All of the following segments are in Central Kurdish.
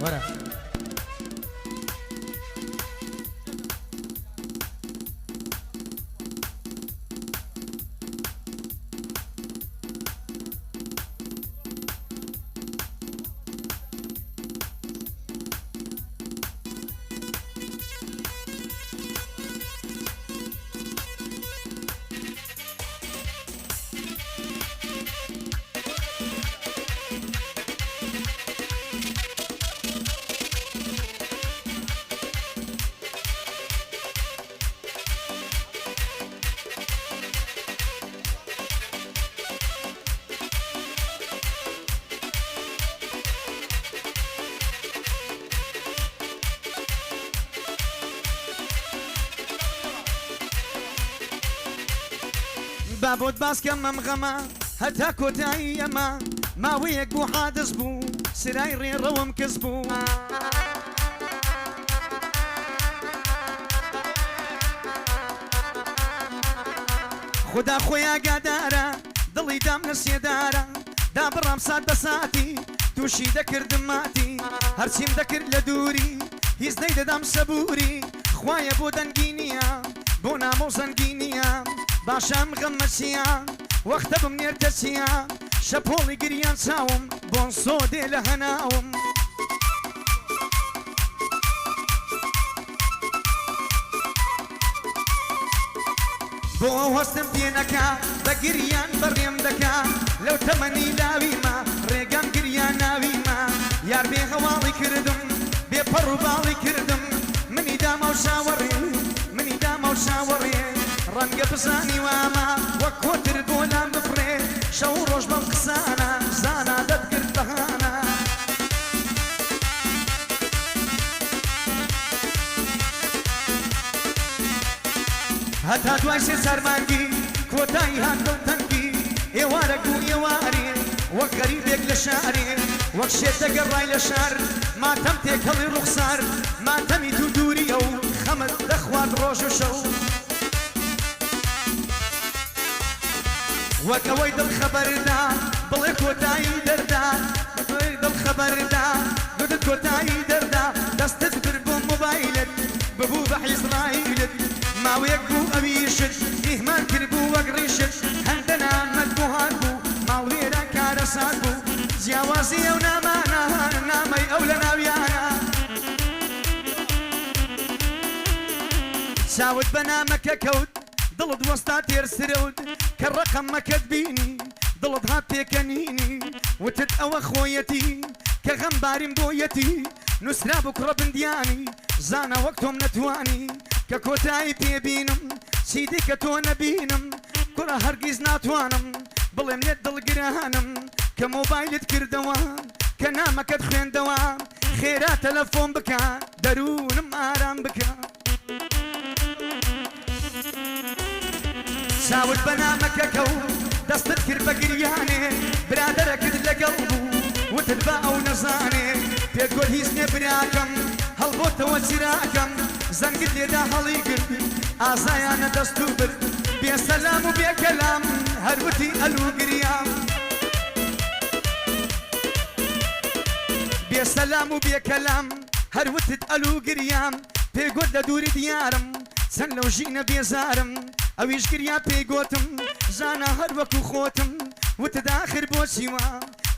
وەرە بابۆت باسکەم مەمغەمە هەتا کۆتایی ئەمە ماوەیەک بوو حادث بوو سرای ڕێڕەوەم کەس بوو خدا خۆی ئاگادارە دڵی دام لە سێدارە دا بڕام سات بە ساتی تووشی دەکردم ماتی هەرچیم دەکرد لە دووری هیچ نەیدەدام سەبووری خوایە بۆ دەنگینیە بۆ نامە و زەنگینیە باشام غەممە چییە وەختە بمنێرتە چییە شەپۆڵی گریان چاوم بۆن سۆدێ لە هەناوم بۆ ئەو هەستم پێ نەکا بە گریان بەڕێم دەکا لەو تەمەنی لاویمە ڕێگام گریان ناویمە یار بێ هەواڵی کردم بێ پەڕ و باڵی کردم منی دامە و شاوەڕێ منی دامە و شاوەڕێ ڕەنگە بزانی وامە وەک کۆتر بۆ لام بفرێ شەو ڕۆژ بەم قسانە زانا دەتگرت بەهانە هەتا دوای سێ سەرمانگی کۆتایی هاتەو تەنگی ئێوارە بوو ئێوارێ وەک غەریبێک لە شارێ وەک شێت دەگەڕای لە شار ماتەم تێکەڵی ڕوخسار ماتەمی تو دووریە و خەمت دەخوات ڕۆژ و شەو وەک ئەوەی دڵ خەبەردا بڵێ کۆتایی دەردا بڵێ دڵ خەبەردا گوتت کۆتایی دەردا دەستت برد بۆ مۆبایلت ببوو بە حیزرائیلت ماوەیەک بوو ئەویشت میهمان کرد بوو وەک ڕیشت هەندە نامەت بۆ هات بوو ماڵوێرە کارە سات بوو جیاوازی ئەو نامانە نامەی ئەو لە ناویانە چاوت بە نامەکە کەوت دڵت وەستا تێرسرەوت کە ڕەقەمەکەت بینی دڵت هات پێکەنینی وتت ئەوە خۆیەتی کە غەمباریم بۆیەتی نووسرا بوو کوڕە بندیانی زانە وەک تۆم نەتوانی کە کۆتایی پێبینم چیدی کە تۆ نەبینم کوڕە هەرگیز ناتوانم بڵێم لێت دڵگرانم کە مۆبایلت کردەوە کە نامەکەت خوێندەوە خێرا تەلەفۆن بکە دەروونم ئارام بکە چاوت بە نامەکە کەوت دەستت کرد بە گریانێ برادەرەکرد لەگەڵ بوو وتت بە ئەو نەزانێ پێت گوت هیچ نێ براکەم هەڵبۆتەوە چیراکەم زەنگت لێدا هەڵی کرد ئازایانە دەست و برد بێسەلام و بێکەلام هەروتی ئەلو گریام بێسەلام و بێکەلام هەروتت ئەلو گریام پێگوت لە دووری دیارم چەند لەو ژینە بێزارم ئەویش گریا پێی گۆتم زانە هەر وەکو خۆتم وتت ئاخر بۆچی وە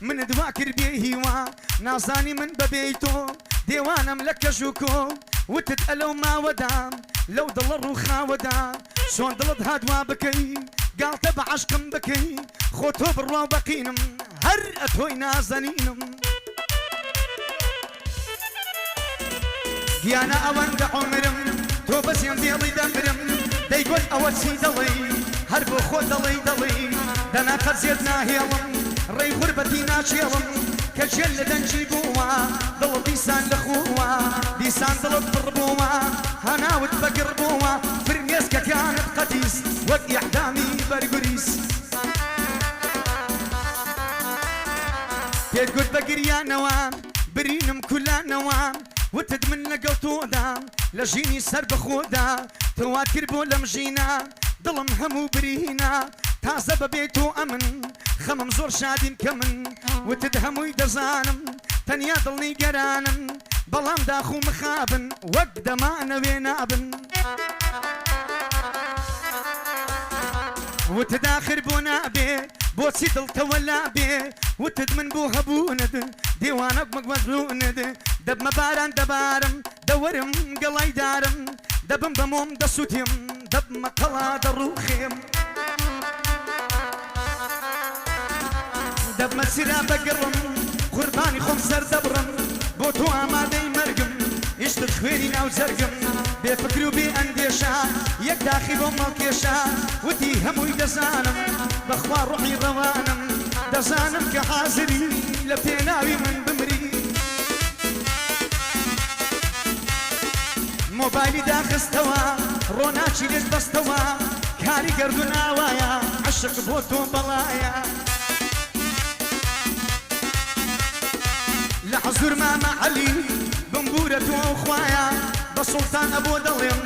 منت وا کرد بێ هیوا نازانی من بەبێی تۆ دێوانم لە کەژ و کۆ وتت ئەلەو ماوەدا لەو دڵە ڕووخاوەدا چۆن دڵت هاتوا بکەی گاڵتە بە عەشقم بکەی خۆ تۆ بڕوا بەقینم هەر ئەتۆی نازەنینم گیانە ئەوەندە عومرم تۆ بەزیێن دێڵی دەمرم دەیگوت ئەوە چی دەڵێ هەر بۆ خۆ دەڵێ دەڵێ دەنا قەرزێت ناهێڵم ڕێی غوربەتی ناچێڵم کە جێل لە دەنجی بووە دڵت دیسان لەخووە دیسان دڵت پڕ بووە هەناوت بەگڕ بووە فرمێسکەکانت قەتیس وەک ئیعدامی بەرگوریس پێت گوت بە گریانەوە برینم کولانەوە وتت من لەگەڵ تۆدا لە ژینی سەر بەخۆدا تۆوات کرد بۆ لەم ژینە دڵم هەموو برینە تازە بەبێ تۆ ئەمن خەمم زۆر شادیم کە من وتت هەمووی دەزانم تەنیا دڵنی گەرانن بەڵام داخو مخابن وەک دەمانەوێ نابن وتت داخر بۆ نابێ بۆچی دڵتەوە لابێ وتت من بۆ هەبوونت دیوانەک مەگوەزوونت دەبمە باران دەبارم دەوەرم گەڵای دارم دەبم بە مۆم دەسووتیم دەبمە قەڵا دەڕووخێم دەبمە سرا بەگەڕم قوربانی خۆم سەر دەبڕم بۆ تۆ ئامادەی مەرگم ئیشتت خوێنی ناو جەرگم بێفکر و بێ ئەندێشە یەک داخی بۆ مەڵکێشە وتی هەمووی دەزانم بەخوا ڕوحی ڕەوانم دەزانم کە حازری لە پێناوی من بمری مۆبایلی داخستەوە ڕۆناچی لێت بەستەوە کاری گەردو ناوایە عەشق بۆ تۆ بەڵایە لە حەزور مامە عەلی بمبورە تۆ خوایە بە سوڵتان ئەبۆ دەڵێم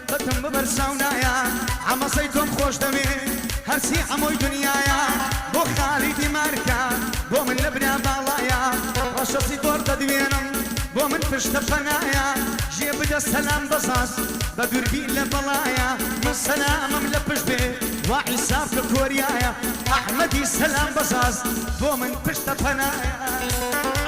بەتم ببەر ساونایە عەمەسەی تۆم خۆش دەوێ هەرچی هەمووی دنیایە بۆ خاڵی دیمارکە بۆ من لە برا باڵایە ڕەشەسی تۆر دەدوێنم بۆ من پشتە پەنایە ژێ بدە سەلام بەساس بە دووربین لە بەڵایە من سەلامم لە پشت بێ وا حیساب کە کۆریایە ئەحمەدی سەلام بەساس بۆ من پشتە پەنایە